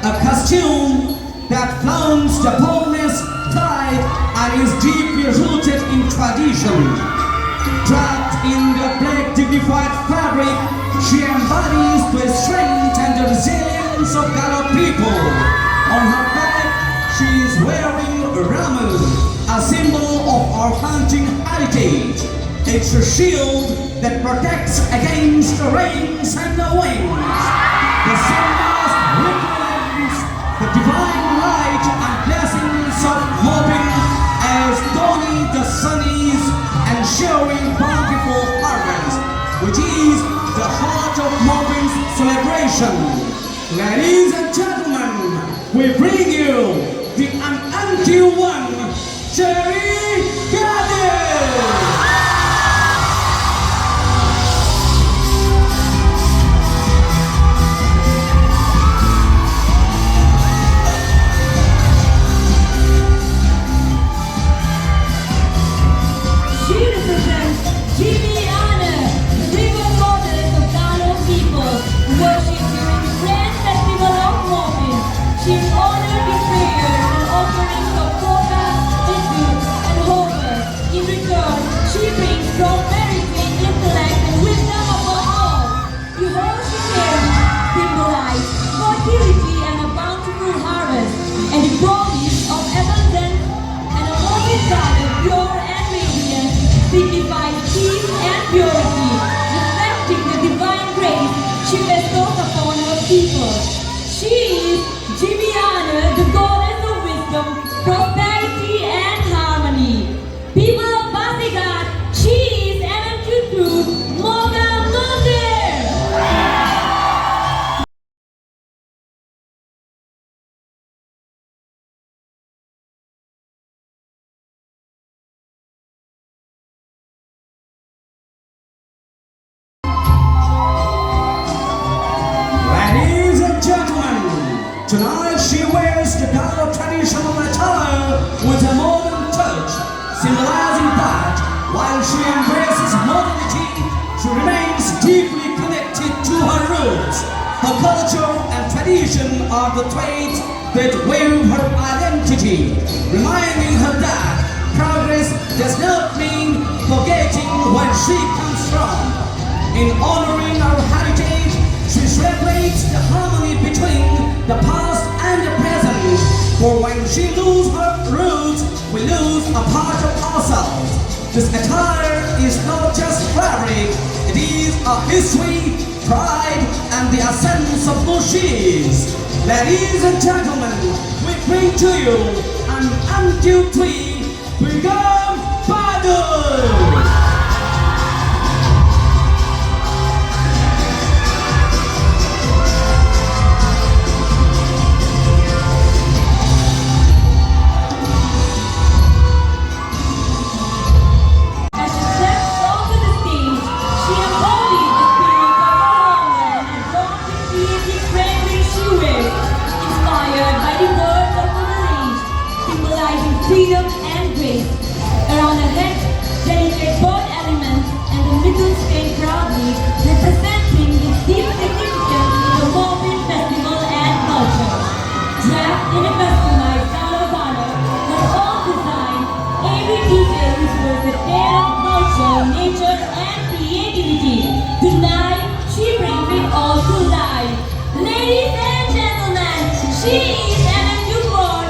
a costume that flaunts the boldness, pride, and is deeply rooted in tradition. Wrapped in the black dignified fabric, she embodies the strength and the resilience of Galo people. On her back, she is wearing Ramu, a symbol of our hunting heritage. It's a shield that protects against the rains and the winds. The symbols represents the divine light and blessings of Mopin as dawning the sun is and showing bountiful harvest, which is the heart of Mopin's celebration. Ladies and gentlemen, we bring you the unempty one, Cherry Garden! Prosperity and harmony. People of Pasighat, she is MMQ through Mopin. Ladies and gentlemen, tonight she wears the Galo traditional attire with a modern touch, symbolizing that while she embraces modernity, she remains deeply connected to her roots. Her culture and tradition are the traits that weave her identity, reminding her that progress does not mean forgetting where she comes from. In honoring our heritage, she celebrates the harmony between the past and the present. For when she loses her roots, we lose a part of ourselves. This attire is not just fabric, it is a history, pride, and the essence of who she is. Ladies and gentlemen, we bring to you an until three, Become Father! Freedom and grace. Around her head, delicate bird elements and the middle stand proudly, representing its deep significance in the Mopin festival and culture. Draped in a customized caravana, her own design, every detail whispers the tale of culture, nature, and creativity. Tonight, she brings it all to life. Ladies and gentlemen, she is an newborn.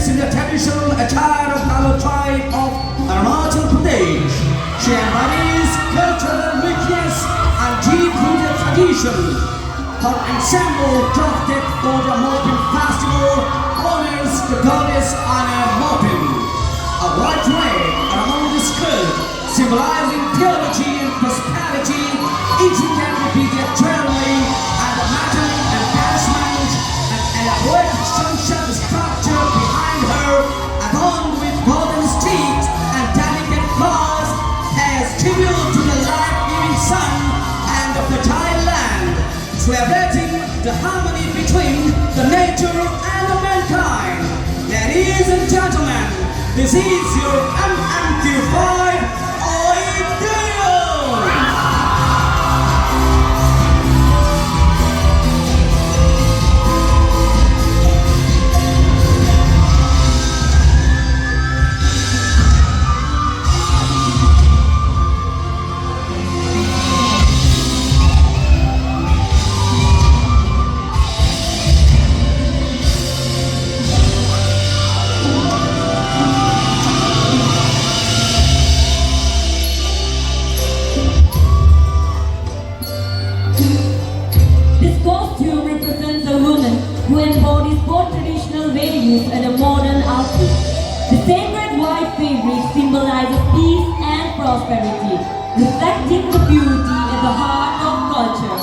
In the traditional attire of Galo tribe of Arunachal Pradesh, she embodies cultural richness and deep-rooted tradition. Her ensemble, crafted for the Mopin festival, honors the goddess Anna Mopin. A white red among the skirt, symbolizing purity and prosperity, intricate repeated trailing and the matter embarrassment, an elaborate sunshine structure behind her, adorned with golden sticks and delicate flowers, as tribute to the life-giving sun and the fertile land, celebrating the harmony between the nature and the mankind. Ladies and gentlemen, this is your MMQ5 Ideal! This costume represents a woman who embodies both traditional values and a modern outlook. The sacred white fabric symbolizes peace and prosperity, reflecting the beauty and the heart of culture.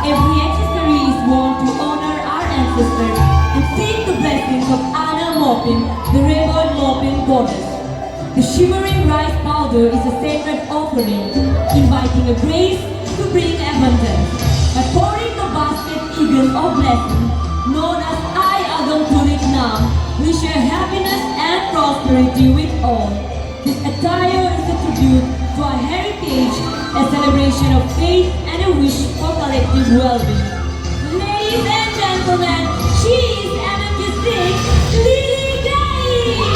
Every accessory is worn to honor our ancestors and seek the blessings of Anna Mopin, the revered Mopin goddess. The shimmering rice powder is a sacred offering, inviting a grace to bring abundance. By pouring the basket eagle of blessing, known as I Agam Tulik Nam, we share happiness and prosperity with all. This attire is a tribute to our heritage, a celebration of faith and a wish for collective well-being. Ladies and gentlemen, she is MMQ6 Lily Gay!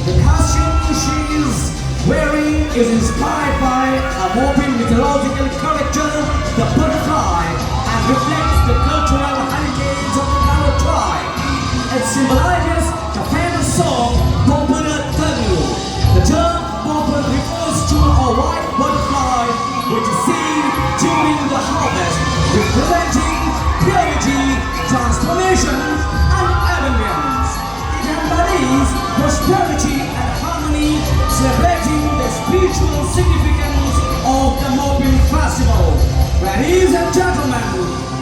The costume she is wearing is inspired by a Mopin mythological character, the butterfly, and reflects the cultural heritage of the Galo tribe. It symbolizes the famous song Popular Tanu. The term Popul refers to a white butterfly which is seen during the harvest, representing purity, transformation, and abundance. It embodies prosperity and harmony, celebrating the spiritual significance of the Mopin festival. Ladies and gentlemen,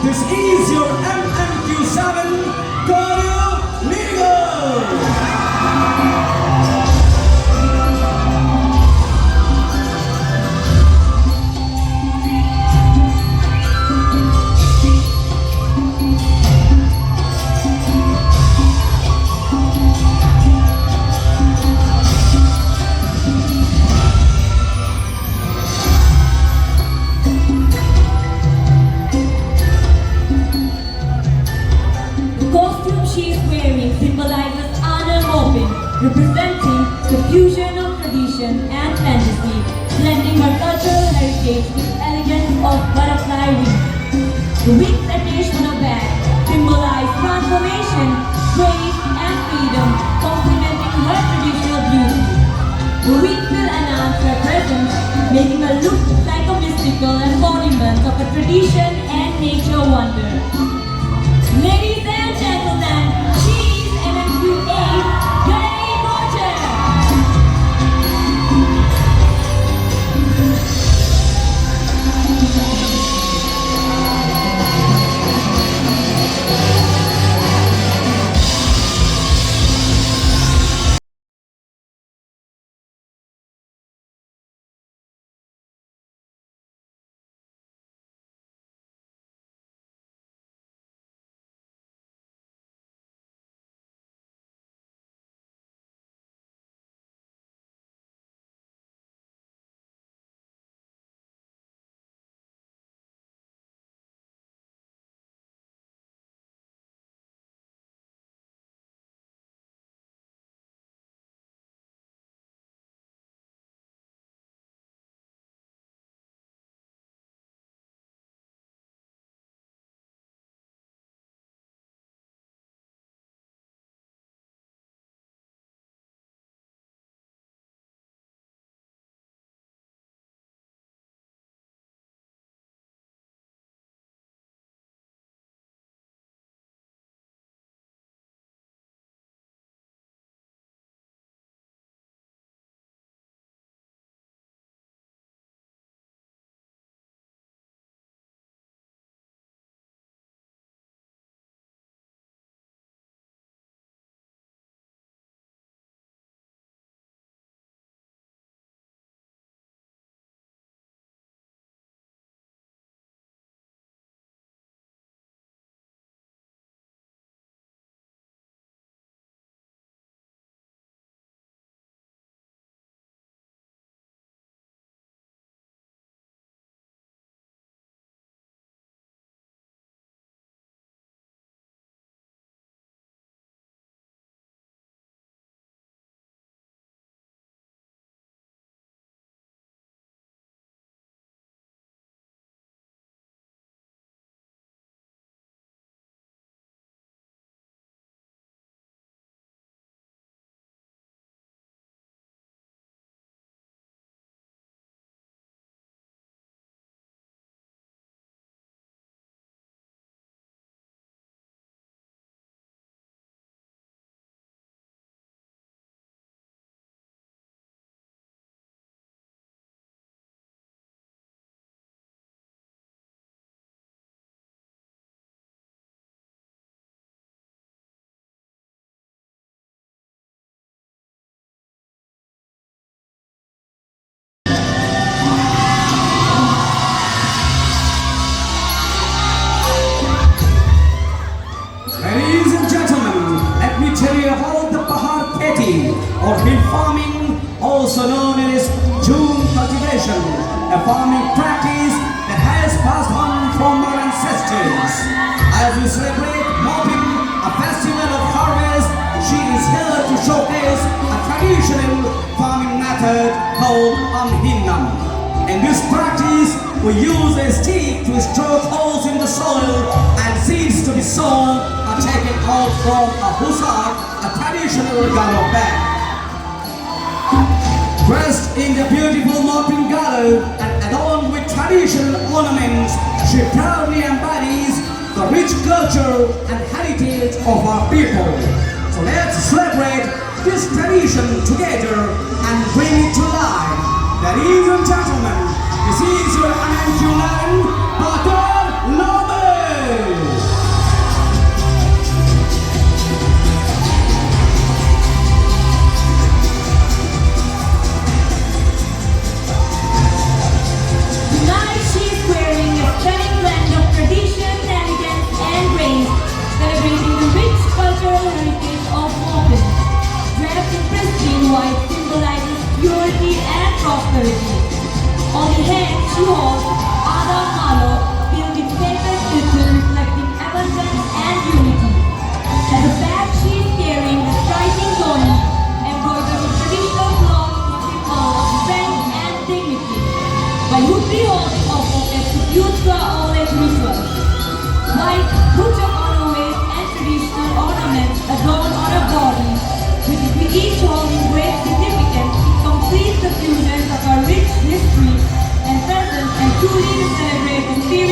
this is your MMQ7 Choreo Legal! The costume she is wearing symbolizes Anna Mopin, representing the fusion of tradition and fantasy, blending her cultural heritage with elegance of butterfly wings. The wings attached on her back symbolize transformation, grace, and freedom, complementing her traditional beauty. The wings will announce her presence, making her look like a mystical embodiment of a tradition and nature wonder. Ladies and gentlemen, she is MMQ8 or hill farming, also known as June cultivation, a farming practice that has passed on from our ancestors. As we celebrate Mopin, a festival of harvest, she is here to showcase a traditional farming method called Amhinnam. In this practice, we use a stick to stroke holes in the soil, and seeds to be sown are taken out from a husak, a traditional gallo bag. Dressed in the beautiful Mopin gallo and adorned with traditional ornaments, she proudly embodies the rich culture and heritage of our people. So let's celebrate this tradition together and bring it to life. Ladies and gentlemen, this is your Ananjulan Batar Lobe. Tonight she is wearing a stunning blend of tradition, elegance, and grace, celebrating the rich cultural heritage of Mopin. Dressed in pristine white symbolizes purity and prosperity. On the head she holds Ada Malo filled with sacred crystal reflecting abundance and unity. At the back she is carrying the striking doni embroidered with traditional cloth symbol of strength and dignity, while Hubri holds offered as tribute to our old age rituals. White hooks of honor waist and traditional ornaments adorn on her body, with each holding great significance. It completes the fusion of our rich history and present and truly celebrate the spirit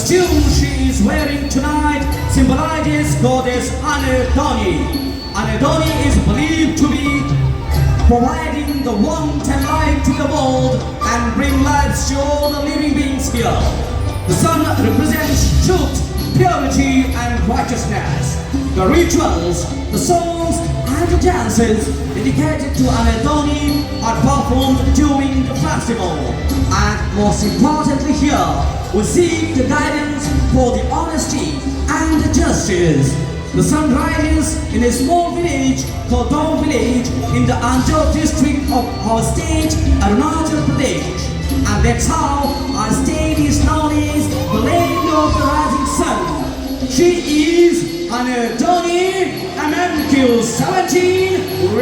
costume she is wearing tonight symbolizes goddess Anadoni. Anadoni is believed to be providing the warmth and light to the world and bring lives to all the living beings here. The sun represents truth, purity and righteousness. The rituals, the songs and the dances dedicated to Anadoni are performed during the festival. And most importantly here, we seek the guidance for the honesty and the justice. The sun rises in a small village called Dong Village in the Anjar district of our state, Arunachal Pradesh. And that's how our state is known as the land of the rising sun. She is Anadoni MMQ 17